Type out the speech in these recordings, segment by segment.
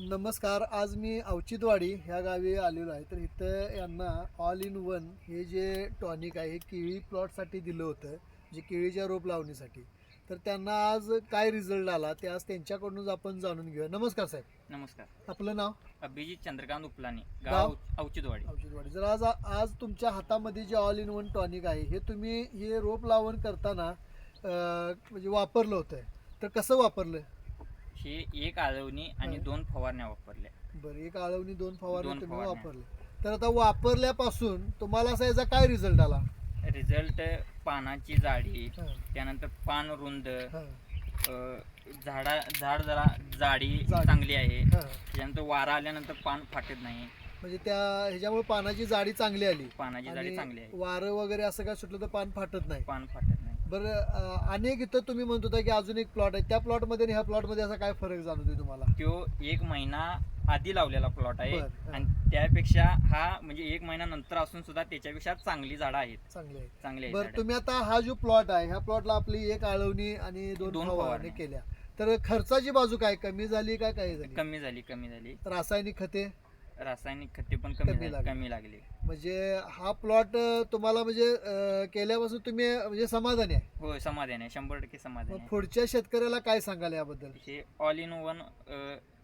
नमस्कार. आज मी औचित्यवाडी ह्या गावी आलेलो आहे. तर इथं यांना ऑल इन वन हे जे टॉनिक आहे हे केळी प्लॉटसाठी दिलं होतं, जे केळीच्या रोप लावणीसाठी. तर त्यांना आज काय रिझल्ट आला ते आज त्यांच्याकडूनच आपण जाणून घेऊया. नमस्कार साहेब. नमस्कार. आपलं नाव? अभिजित चंद्रकांत उपलानी, गाव? गाव औचित्यवाडी. औचित्यवाडी. जर आज आज तुमच्या हातामध्ये जे ऑल इन वन टॉनिक आहे हे तुम्ही हे रोप लावण करताना म्हणजे वापरलं होतं, तर कसं वापरलं? हे एक आळवणी आणि हा. 2 फवारण्या वापरल्या. बरं, एक आळवणी 2 फवारणी दोन तुम्ही फवारण्या. वापरले. तर आता वापरल्यापासून तुम्हाला असा याचा काय रिझल्ट आला? रिझल्ट पानाची जाडी, हां, त्यानंतर पान रुंद, हां, झाड जरा जाडी जाडी. चांगली आहे. हां. त्यानंतर वारा आल्यानंतर पान फाटत नाही. म्हणजे त्या ह्याच्यामुळे पानाची जाडी चांगली आली पानाची जाडी चांगली आहे. वारं वगैरे असं काय सुटलं तर पान फाटत नाही. पान फाटत नाही. बरं, अनेक इथं तुम्ही म्हणत होता की अजून एक प्लॉट आहे, त्या प्लॉटमध्ये आणि ह्या प्लॉटमध्ये असा काय फरक जाणवतोय तुम्हाला? तो 1 महिना आधी लावलेला प्लॉट आहे. बरं, हां. आणि त्यापेक्षा हा म्हणजे 1 महिना नंतर असून सुद्धा त्याच्यापेक्षा चांगली झाडं आहेत. चांगले आहे. चांगली आहेत बरं, झाडं. तुम्ही आता हा जो प्लॉट आहे ह्या प्लॉटला आपली एक आळवणी आणि 2 दोन फवारणी फवारण्या. केल्या, तर खर्चाची बाजू काय कमी झाली काय काय झाली? कमी झाली. रासायनिक खते रासायनिक खते पण कमी लागली. म्हणजे हा प्लॉट तुम्हाला म्हणजे केल्यापासून तुम्ही म्हणजे समाधानी आहे? हो, समाधान आहे, 100% समाधान मग आहे. पुढच्या शेतकऱ्याला काय सांगाल याबद्दल? हे ऑल इन वन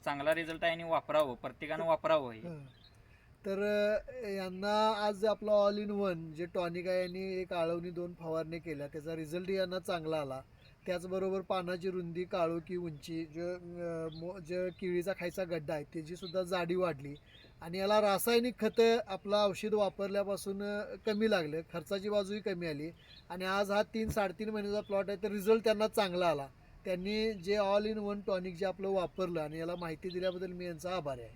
चांगला रिझल्ट आहे आणि वापरावं, प्रत्येकानं वापरावं हे. हं. तर यांना आज आपलं ऑल इन वन जे टॉनिक आहे यांनी एक आळवणी 2 फवारणी केल्या, त्याचा रिझल्ट यांना चांगला आला. त्याचबरोबर पानाची रुंदी, काळोखी, उंची, जे केळीचा खायचा गड्डा आहे त्याची सुद्धा जाडी वाढली आणि याला रासायनिक खतं आपलं औषध वापरल्यापासून कमी लागलं, खर्चाची बाजूही कमी आली आणि आज हा 3-3.5 महिन्याचा प्लॉट आहे तर रिझल्ट त्यांना चांगला आला. त्यांनी जे ऑल इन वन टॉनिक जे आपलं वापरलं आणि याला माहिती दिल्याबद्दल मी यांचा आभारी आहे.